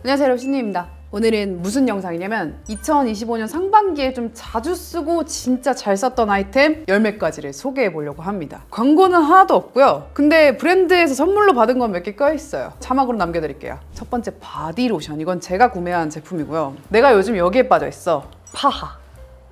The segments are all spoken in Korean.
안녕하세요, 여러분, 신니입니다. 오늘은 무슨 영상이냐면 2025년 상반기에 좀 자주 쓰고 진짜 잘 썼던 아이템 10몇 가지를 소개해 보려고 합니다. 광고는 하나도 없고요. 근데 브랜드에서 선물로 받은 건 몇 개 껴있어요. 자막으로 남겨드릴게요. 첫 번째 바디로션. 이건 제가 구매한 제품이고요. 내가 요즘 여기에 빠져있어. 파하.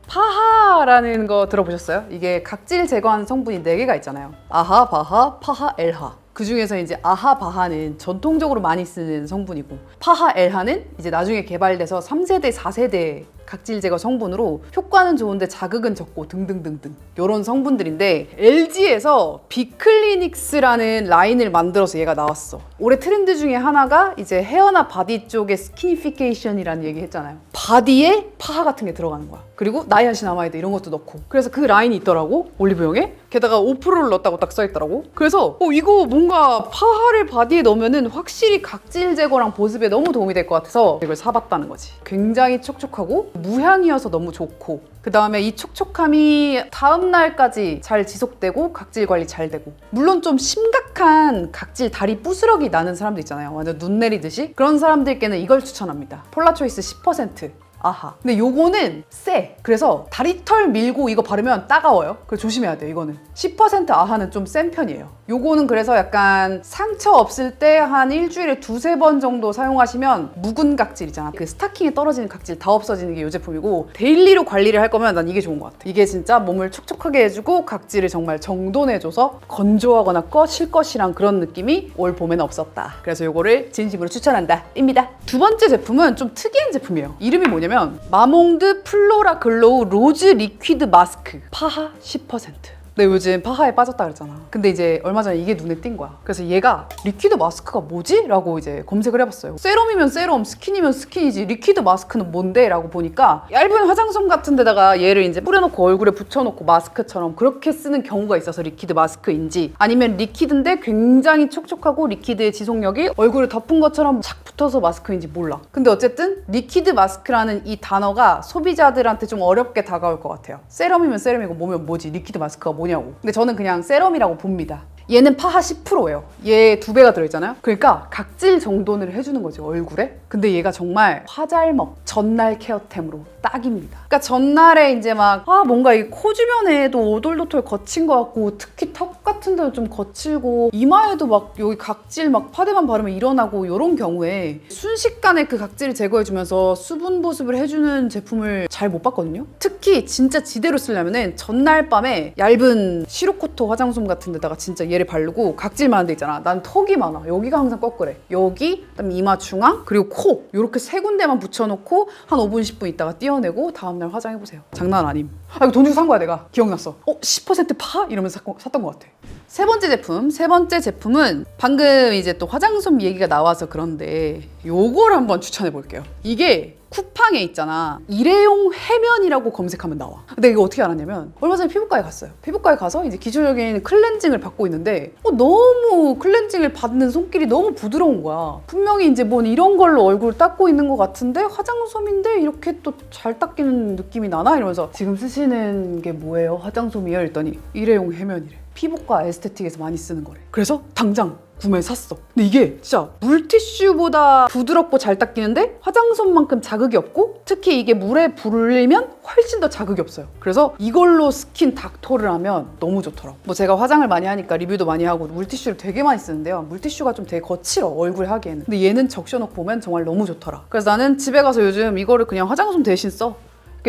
파하라는 거 들어보셨어요? 이게 각질 제거하는 성분이 4개가 있잖아요. 아하, 바하, 파하, 엘하. 그 중에서 이제 아하, 바하는 전통적으로 많이 쓰는 성분이고, 파하, 엘하는 이제 나중에 개발돼서 3세대, 4세대 각질 제거 성분으로 효과는 좋은데 자극은 적고 등등등등 이런 성분들인데, LG에서 비클리닉스라는 라인을 만들어서 얘가 나왔어. 올해 트렌드 중에 하나가 이제 헤어나 바디 쪽에 스키니피케이션이라는 얘기 했잖아요. 바디에 파하 같은 게 들어가는 거야. 그리고 나이아신아마이드 이런 것도 넣고, 그래서 그 라인이 있더라고, 올리브영에. 게다가 5%를 넣었다고 딱 써있더라고. 그래서 이거 뭔가 파하를 바디에 넣으면은 확실히 각질 제거랑 보습에 너무 도움이 될 것 같아서 이걸 사봤다는 거지. 굉장히 촉촉하고 무향이어서 너무 좋고, 그 다음에 이 촉촉함이 다음 날까지 잘 지속되고 각질 관리 잘 되고, 물론 좀 심각한 각질 다리 부스러기 나는 사람들 있잖아요. 완전 눈 내리듯이. 그런 사람들께는 이걸 추천합니다. 폴라초이스 10%. 아하. 근데 요거는 세. 그래서 다리털 밀고 이거 바르면 따가워요. 그래서 조심해야 돼요, 이거는. 10% 아하는 좀 센 편이에요. 요거는 그래서 약간 상처 없을 때 한 일주일에 2-3번 정도 사용하시면 묵은 각질이잖아. 그 스타킹에 떨어지는 각질 다 없어지는 게 이 제품이고, 데일리로 관리를 할 거면 난 이게 좋은 것 같아. 이게 진짜 몸을 촉촉하게 해주고 각질을 정말 정돈해줘서 건조하거나 꺼실 것이란 그런 느낌이 올 봄에는 없었다. 그래서 요거를 진심으로 추천한다 입니다. 두 번째 제품은 좀 특이한 제품이에요. 이름이 뭐냐면 마몽드 플로라 글로우 로즈 리퀴드 마스크. 파하 10%. 내 요즘 파하에 빠졌다 그랬잖아. 근데 이제 얼마 전에 이게 눈에 띈 거야. 그래서 얘가 리퀴드 마스크가 뭐지? 라고 이제 검색을 해봤어요. 세럼이면 세럼, 스킨이면 스킨이지 리퀴드 마스크는 뭔데? 라고 보니까 얇은 화장솜 같은 데다가 얘를 이제 뿌려놓고 얼굴에 붙여놓고 마스크처럼 그렇게 쓰는 경우가 있어서 리퀴드 마스크인지, 아니면 리퀴드인데 굉장히 촉촉하고 리퀴드의 지속력이 얼굴에 덮은 것처럼 착 붙어서 마스크인지 몰라. 근데 어쨌든 리퀴드 마스크라는 이 단어가 소비자들한테 좀 어렵게 다가올 것 같아요. 세럼이면 세럼이고 뭐면 뭐지? 리퀴드 마스크가 뭐냐고. 근데 저는 그냥 세럼이라고 봅니다. 얘는 파하 10%예요. 얘 2배가 들어있잖아요. 그러니까 각질 정돈을 해주는 거지, 얼굴에. 근데 얘가 정말 화잘먹 전날 케어템으로 딱입니다. 그러니까 전날에 이제 막 뭔가 이 코 주변에도 오돌도돌 거친 것 같고, 특히 턱 같은 데도 좀 거칠고, 이마에도 막 여기 각질 막 파데만 바르면 일어나고, 이런 경우에 순식간에 그 각질을 제거해주면서 수분 보습을 해주는 제품을 잘 못 봤거든요. 특히 진짜 지대로 쓰려면은 전날 밤에 얇은 시로코토 화장솜 같은 데다가 진짜 얘를 바르고, 각질 많은 데 있잖아. 난 턱이 많아. 여기가 항상 꺾으래. 여기, 그다음에 이마 중앙, 그리고 코. 이렇게 3군데만 붙여놓고 한 5분, 10분 있다가 떼어내고 다음날 화장해보세요. 장난 아님. 이거 돈 주고 산 거야, 내가. 기억났어. 10% 파? 이러면서 샀던 것 같아. 세 번째 제품은 방금 이제 또 화장솜 얘기가 나와서 그런데 요걸 한번 추천해 볼게요. 이게 쿠팡에 있잖아. 일회용 해면이라고 검색하면 나와. 근데 이거 어떻게 알았냐면, 얼마 전에 피부과에 갔어요. 피부과에 가서 이제 기초적인 클렌징을 받고 있는데 너무 클렌징을 받는 손길이 너무 부드러운 거야. 분명히 이제 뭔 이런 걸로 얼굴 닦고 있는 것 같은데 화장솜인데 이렇게 또 잘 닦이는 느낌이 나나? 이러면서 지금 쓰시는 게 뭐예요? 화장솜이요? 했더니 일회용 해면이래. 피부과 에스테틱에서 많이 쓰는 거래. 그래서 당장 구매했어. 근데 이게 진짜 물티슈보다 부드럽고 잘 닦이는데 화장솜만큼 자극이 없고, 특히 이게 물에 불리면 훨씬 더 자극이 없어요. 그래서 이걸로 스킨 닥터를 하면 너무 좋더라고. 뭐 제가 화장을 많이 하니까 리뷰도 많이 하고 물티슈를 되게 많이 쓰는데요. 물티슈가 좀 되게 거칠어, 얼굴에 하기에는. 근데 얘는 적셔놓고 보면 정말 너무 좋더라. 그래서 나는 집에 가서 요즘 이거를 그냥 화장솜 대신 써.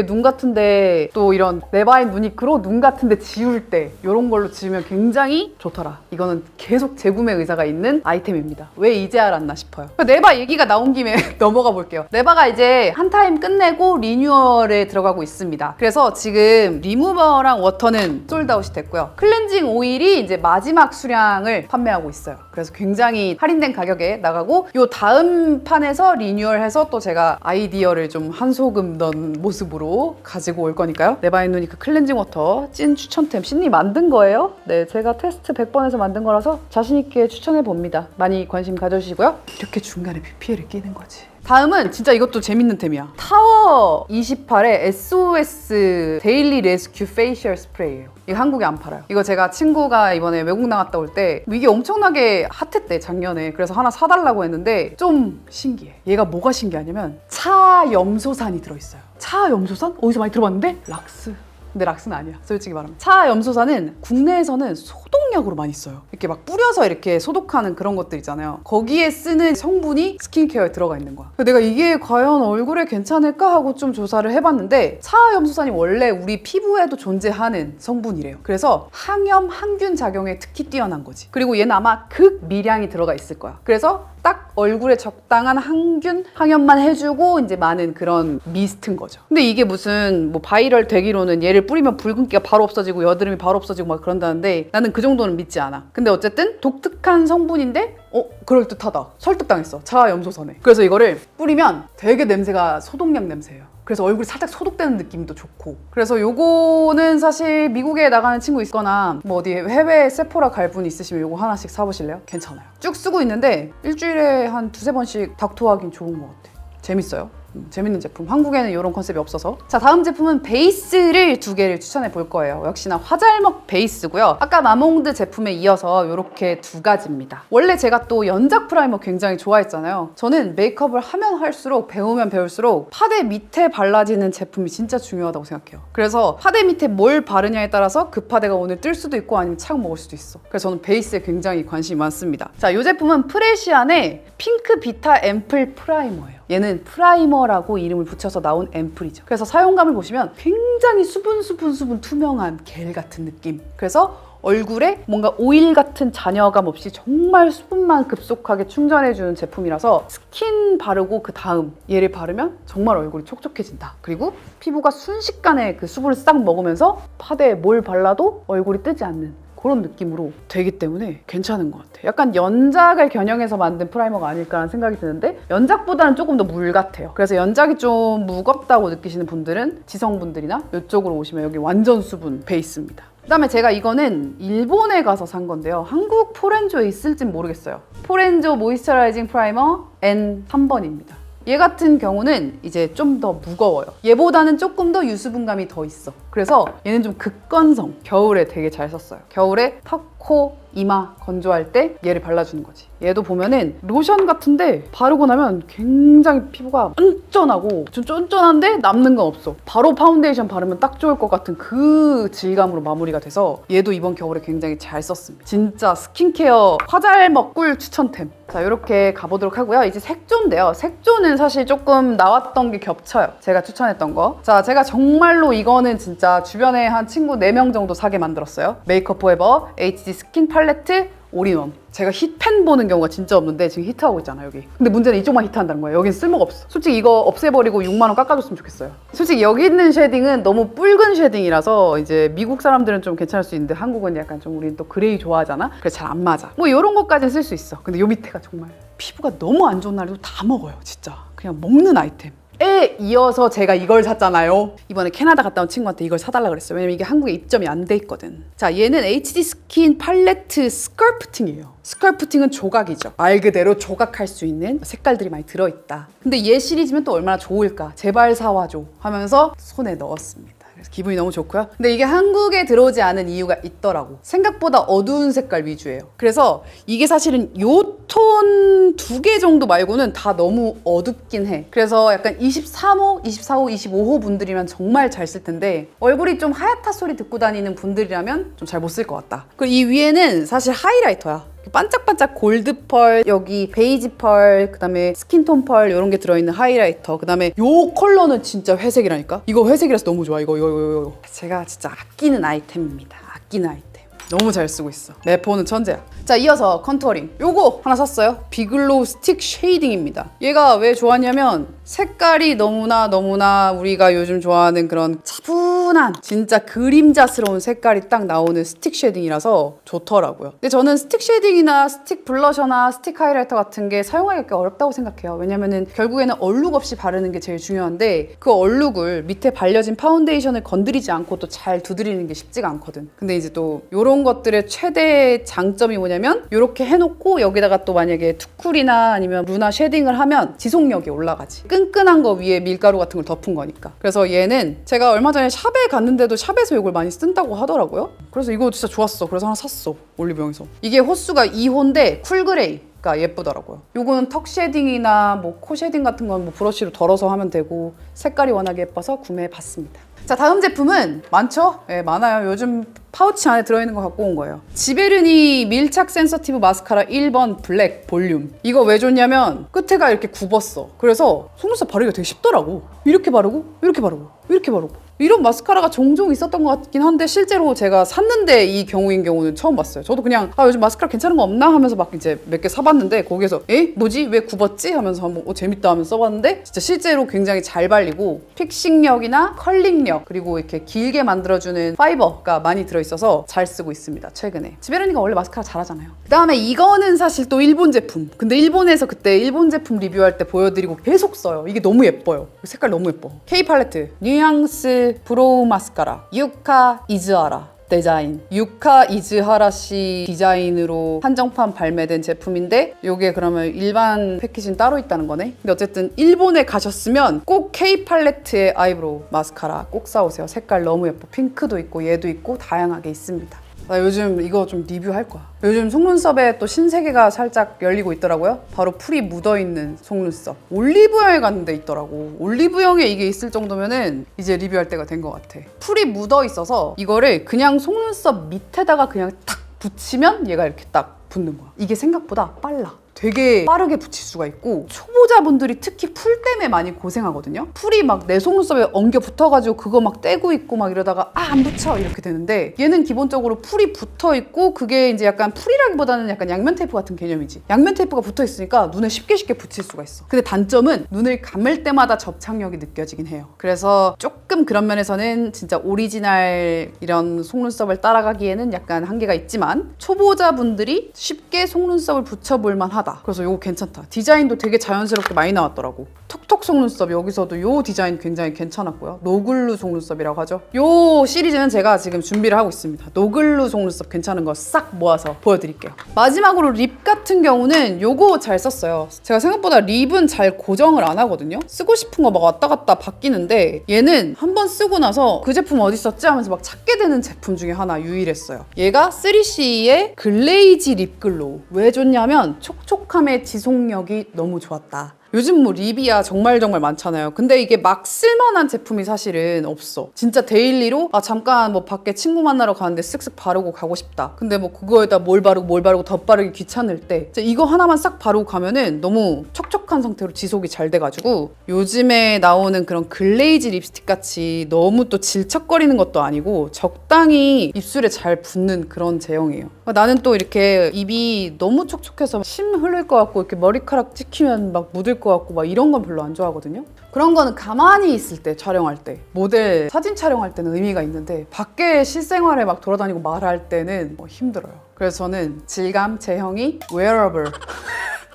눈 같은데, 또 이런 네바인 누니크로 눈 같은데 지울 때 이런 걸로 지우면 굉장히 좋더라. 이거는 계속 재구매 의사가 있는 아이템입니다. 왜 이제 알았나 싶어요. 네바 얘기가 나온 김에 넘어가 볼게요. 네바가 이제 한 타임 끝내고 리뉴얼에 들어가고 있습니다. 그래서 지금 리무버랑 워터는 솔드아웃이 됐고요. 클렌징 오일이 이제 마지막 수량을 판매하고 있어요. 그래서 굉장히 할인된 가격에 나가고, 요 다음 판에서 리뉴얼해서 또 제가 아이디어를 좀 한 소금 넣은 모습으로 가지고 올 거니까요. 네바인 누니크 클렌징 워터 찐 추천템. 신니 만든 거예요. 네, 제가 테스트 100번에서 만든 거라서 자신 있게 추천해 봅니다. 많이 관심 가져주시고요. 이렇게 중간에 PPL을 끼는 거지. 다음은 진짜 이것도 재밌는 템이야. 타워 28의 SOS 데일리 레스큐 페이셜 스프레이예요. 이거 한국에 안 팔아요. 이거 제가 친구가 이번에 외국 나갔다 올 때 이게 엄청나게 핫했대 작년에. 그래서 하나 사달라고 했는데 좀 신기해. 얘가 뭐가 신기하냐면 차염소산이 들어있어요. 차염소산? 어디서 많이 들어봤는데? 락스. 근데 락스는 아니야. 솔직히 말하면. 차염소산은 국내에서는 소독약으로 많이 써요. 이렇게 막 뿌려서 이렇게 소독하는 그런 것들 있잖아요. 거기에 쓰는 성분이 스킨케어에 들어가 있는 거야. 내가 이게 과연 얼굴에 괜찮을까 하고 좀 조사를 해봤는데 차염소산이 원래 우리 피부에도 존재하는 성분이래요. 그래서 항염, 항균 작용에 특히 뛰어난 거지. 그리고 얘는 아마 극미량이 들어가 있을 거야. 그래서 딱 얼굴에 적당한 항균, 항염만 해주고 이제 많은 그런 미스트인 거죠. 근데 이게 무슨 뭐 바이럴 되기로는 얘를 뿌리면 붉은기가 바로 없어지고 여드름이 바로 없어지고 막 그런다는데 나는 그 정도는 믿지 않아. 근데 어쨌든 독특한 성분인데 그럴듯하다. 설득당했어. 차염소선에. 그래서 이거를 뿌리면 되게 냄새가 소독약 냄새예요. 그래서 얼굴이 살짝 소독되는 느낌도 좋고. 그래서 요거는 사실 미국에 나가는 친구 있거나 뭐 어디 해외 세포라 갈 분 있으시면 요거 하나씩 사보실래요? 괜찮아요. 쭉 쓰고 있는데 일주일에 한 두세 번씩 닥터하긴 좋은 것 같아. 재밌어요. 재밌는 제품. 한국에는 이런 컨셉이 없어서. 자, 다음 제품은 베이스를 2개를 추천해 볼 거예요. 역시나 화잘먹 베이스고요. 아까 마몽드 제품에 이어서 이렇게 2가지입니다. 원래 제가 또 연작 프라이머 굉장히 좋아했잖아요. 저는 메이크업을 하면 할수록 배우면 배울수록 파데 밑에 발라지는 제품이 진짜 중요하다고 생각해요. 그래서 파데 밑에 뭘 바르냐에 따라서 그 파데가 오늘 뜰 수도 있고 아니면 착 먹을 수도 있어. 그래서 저는 베이스에 굉장히 관심이 많습니다. 자, 이 제품은 프레시안의 핑크 비타 앰플 프라이머예요. 얘는 프라이머라고 이름을 붙여서 나온 앰플이죠. 그래서 사용감을 보시면 굉장히 수분 투명한 겔 같은 느낌. 그래서 얼굴에 뭔가 오일 같은 잔여감 없이 정말 수분만 급속하게 충전해주는 제품이라서 스킨 바르고 그 다음 얘를 바르면 정말 얼굴이 촉촉해진다. 그리고 피부가 순식간에 그 수분을 싹 먹으면서 파데에 뭘 발라도 얼굴이 뜨지 않는 그런 느낌으로 되기 때문에 괜찮은 것 같아요. 약간 연작을 겨냥해서 만든 프라이머가 아닐까라는 생각이 드는데 연작보다는 조금 더 물 같아요. 그래서 연작이 좀 무겁다고 느끼시는 분들은 지성분들이나 이쪽으로 오시면 여기 완전 수분 베이스입니다. 그다음에 제가 이거는 일본에 가서 산 건데요. 한국 포렌조에 있을진 모르겠어요. 포렌조 모이스처라이징 프라이머 N3번입니다. 얘 같은 경우는 이제 좀 더 무거워요. 얘보다는 조금 더 유수분감이 더 있어. 그래서 얘는 좀 극건성. 겨울에 되게 잘 썼어요. 겨울에 턱, 코, 이마 건조할 때 얘를 발라주는 거지. 얘도 보면은 로션 같은데 바르고 나면 굉장히 피부가 쫀쫀하고 좀 쫀쫀한데 남는 건 없어. 바로 파운데이션 바르면 딱 좋을 것 같은 그 질감으로 마무리가 돼서 얘도 이번 겨울에 굉장히 잘 썼습니다. 진짜 스킨케어 화잘먹 꿀 추천템. 자, 이렇게 가보도록 하고요. 이제 색조인데요. 색조는 사실 조금 나왔던 게 겹쳐요. 제가 추천했던 거. 자, 제가 정말로 이거는 진짜 주변에 한 친구 4명 정도 사게 만들었어요. 메이크업 포에버 HD 스킨 팔레트 올인원. 제가 힛펜 보는 경우가 진짜 없는데 지금 히트하고 있잖아요, 여기. 근데 문제는 이쪽만 히트한다는 거예요. 여긴 쓸모가 없어. 솔직히 이거 없애버리고 6만 원 깎아줬으면 좋겠어요. 솔직히 여기 있는 쉐딩은 너무 붉은 쉐딩이라서 이제 미국 사람들은 좀 괜찮을 수 있는데 한국은 약간 좀 우리는 또 그레이 좋아하잖아? 그래서 잘 안 맞아. 뭐 이런 것까지는 쓸 수 있어. 근데 요 밑에가 정말 피부가 너무 안 좋은 날에도 다 먹어요, 진짜. 그냥 먹는 아이템. 에 이어서 제가 이걸 샀잖아요. 이번에 캐나다 갔다 온 친구한테 이걸 사달라 그랬어요. 왜냐면 이게 한국에 입점이 안 돼 있거든. 자, 얘는 HD 스킨 팔레트 스컬프팅이에요. 스컬프팅은 조각이죠. 말 그대로 조각할 수 있는 색깔들이 많이 들어있다. 근데 얘 시리즈면 또 얼마나 좋을까. 제발 사와줘 하면서 손에 넣었습니다. 기분이 너무 좋고요. 근데 이게 한국에 들어오지 않은 이유가 있더라고. 생각보다 어두운 색깔 위주예요. 그래서 이게 사실은 요 톤 2개 정도 말고는 다 너무 어둡긴 해. 그래서 약간 23호, 24호, 25호 분들이면 정말 잘 쓸 텐데 얼굴이 좀 하얗다 소리 듣고 다니는 분들이라면 좀 잘 못 쓸 것 같다. 그리고 이 위에는 사실 하이라이터야. 반짝반짝 골드 펄, 여기 베이지 펄, 그 다음에 스킨톤 펄 이런 게 들어있는 하이라이터. 그 다음에 요 컬러는 진짜 회색이라니까? 이거 회색이라서 너무 좋아. 이거. 제가 진짜 아끼는 아이템입니다. 아끼는 아이템. 너무 잘 쓰고 있어. 래퍼는 천재야. 자, 이어서 컨투어링. 요거 하나 샀어요. 비글로우 스틱 쉐이딩입니다. 얘가 왜 좋았냐면 색깔이 너무나 우리가 요즘 좋아하는 그런 차분한 진짜 그림자스러운 색깔이 딱 나오는 스틱 쉐이딩이라서 좋더라고요. 근데 저는 스틱 쉐이딩이나 스틱 블러셔나 스틱 하이라이터 같은 게 사용하기 어렵다고 생각해요. 왜냐면은 결국에는 얼룩 없이 바르는 게 제일 중요한데 그 얼룩을 밑에 발려진 파운데이션을 건드리지 않고 또 잘 두드리는 게 쉽지가 않거든. 근데 이제 또 요런 이런 것들의 최대 장점이 뭐냐면 이렇게 해놓고 여기다가 또 만약에 투쿨이나 아니면 루나 쉐딩을 하면 지속력이 올라가지. 끈끈한 거 위에 밀가루 같은 걸 덮은 거니까. 그래서 얘는 제가 얼마 전에 샵에 갔는데도 샵에서 이걸 많이 쓴다고 하더라고요. 그래서 이거 진짜 좋았어. 그래서 하나 샀어. 올리브영에서. 이게 호수가 2호인데 쿨그레이 가 예쁘더라고요. 요거는 턱 쉐딩이나 뭐 코 쉐딩 같은 건 뭐 브러쉬로 덜어서 하면 되고 색깔이 워낙에 예뻐서 구매해봤습니다. 자, 다음 제품은 많죠? 네, 많아요. 요즘 파우치 안에 들어있는 거 갖고 온 거예요. 지베르니 밀착 센서티브 마스카라 1번 블랙 볼륨. 이거 왜 좋냐면 끝에가 이렇게 굽었어. 그래서 속눈썹 바르기가 되게 쉽더라고. 이렇게 바르고 이렇게 바르고 이렇게 바르고. 이런 마스카라가 종종 있었던 것 같긴 한데 실제로 제가 샀는데 이 경우인 경우는 처음 봤어요. 저도 그냥 요즘 마스카라 괜찮은 거 없나 하면서 막 이제 몇 개 사봤는데 거기에서 뭐지? 왜 굽었지? 하면서 한번 재밌다 하면서 써봤는데 진짜 실제로 굉장히 잘 발리고 픽싱력이나 컬링력 그리고 이렇게 길게 만들어주는 파이버가 많이 들어있어서 잘 쓰고 있습니다. 최근에. 지베르니가 원래 마스카라 잘하잖아요. 그 다음에 이거는 사실 또 일본 제품. 근데 일본에서 그때 일본 제품 리뷰할 때 보여드리고 계속 써요. 이게 너무 예뻐요. 색깔 너무 예뻐. K 팔레트 뉘앙스 브로우 마스카라 유카 이즈하라 디자인. 유카 이즈하라 씨 디자인으로 한정판 발매된 제품인데 이게 그러면 일반 패키지는 따로 있다는 거네. 근데 어쨌든 일본에 가셨으면 꼭 K 팔레트의 아이브로우 마스카라 꼭 사오세요. 색깔 너무 예뻐. 핑크도 있고 얘도 있고 다양하게 있습니다. 나 요즘 이거 좀 리뷰할 거야. 요즘 속눈썹에 또 신세계가 살짝 열리고 있더라고요. 바로 풀이 묻어있는 속눈썹. 올리브영에 갔는데 있더라고. 올리브영에 이게 있을 정도면은 이제 리뷰할 때가 된 것 같아. 풀이 묻어있어서 이거를 그냥 속눈썹 밑에다가 그냥 탁 붙이면 얘가 이렇게 딱 붙는 거야. 이게 생각보다 빨라. 되게 빠르게 붙일 수가 있고 초보자분들이 특히 풀 때문에 많이 고생하거든요. 풀이 막 내 속눈썹에 엉겨 붙어가지고 그거 막 떼고 있고 막 이러다가 안 붙여 이렇게 되는데 얘는 기본적으로 풀이 붙어 있고 그게 이제 약간 풀이라기보다는 약간 양면 테이프 같은 개념이지. 양면 테이프가 붙어 있으니까 눈에 쉽게 붙일 수가 있어. 근데 단점은 눈을 감을 때마다 접착력이 느껴지긴 해요. 그래서 조금 그런 면에서는 진짜 오리지널 이런 속눈썹을 따라가기에는 약간 한계가 있지만 초보자분들이 쉽게 속눈썹을 붙여볼 만하다. 그래서 이거 괜찮다. 디자인도 되게 자연스럽게 많이 나왔더라고. 톡톡 속눈썹 여기서도 이 디자인 굉장히 괜찮았고요. 노글루 속눈썹이라고 하죠. 이 시리즈는 제가 지금 준비를 하고 있습니다. 노글루 속눈썹 괜찮은 거 싹 모아서 보여드릴게요. 마지막으로 립 같은 경우는 요거 잘 썼어요. 제가 생각보다 립은 잘 고정을 안 하거든요. 쓰고 싶은 거 막 왔다 갔다 바뀌는데 얘는 한번 쓰고 나서 그 제품 어디 썼지 하면서 막 찾게 되는 제품 중에 하나 유일했어요. 얘가 3CE의 글레이지 립글로우. 왜 좋냐면 촉촉함의 지속력이 너무 좋았다. 요즘 뭐 립이야 정말 많잖아요. 근데 이게 막 쓸만한 제품이 사실은 없어. 진짜 데일리로 잠깐 뭐 밖에 친구 만나러 가는데 쓱쓱 바르고 가고 싶다. 근데 뭐 그거에다 뭘 바르고 덧바르기 귀찮을 때 이거 하나만 싹 바르고 가면은 너무 촉촉한 상태로 지속이 잘 돼가지고 요즘에 나오는 그런 글레이즈 립스틱 같이 너무 또 질척거리는 것도 아니고 적당히 입술에 잘 붙는 그런 제형이에요. 나는 또 이렇게 입이 너무 촉촉해서 침 흘릴 것 같고 이렇게 머리카락 찍히면 막 묻을 것 같고 막 이런 건 별로 안 좋아하거든요. 그런 거는 가만히 있을 때 촬영할 때 모델 사진 촬영할 때는 의미가 있는데 밖에 실생활에 막 돌아다니고 말할 때는 힘들어요. 그래서 저는 질감 제형이 웨어러블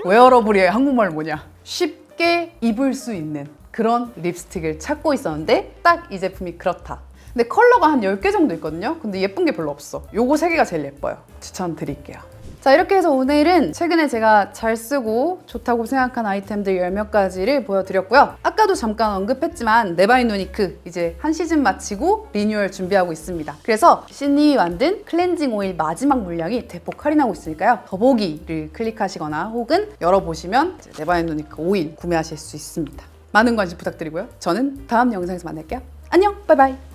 웨어러블의 한국말 뭐냐 쉽게 입을 수 있는 그런 립스틱을 찾고 있었는데 딱 이 제품이 그렇다. 근데 컬러가 한 10개 정도 있거든요. 근데 예쁜 게 별로 없어. 요거 3개가 제일 예뻐요. 추천드릴게요. 자, 이렇게 해서 오늘은 최근에 제가 잘 쓰고 좋다고 생각한 아이템들 10몇 가지를 보여드렸고요. 아까도 잠깐 언급했지만 네바인노니크 이제 한 시즌 마치고 리뉴얼 준비하고 있습니다. 그래서 신님이 만든 클렌징 오일 마지막 물량이 대폭 할인하고 있으니까요. 더보기를 클릭하시거나 혹은 열어보시면 네바인노니크 오일 구매하실 수 있습니다. 많은 관심 부탁드리고요. 저는 다음 영상에서 만날게요. 안녕, 바이바이.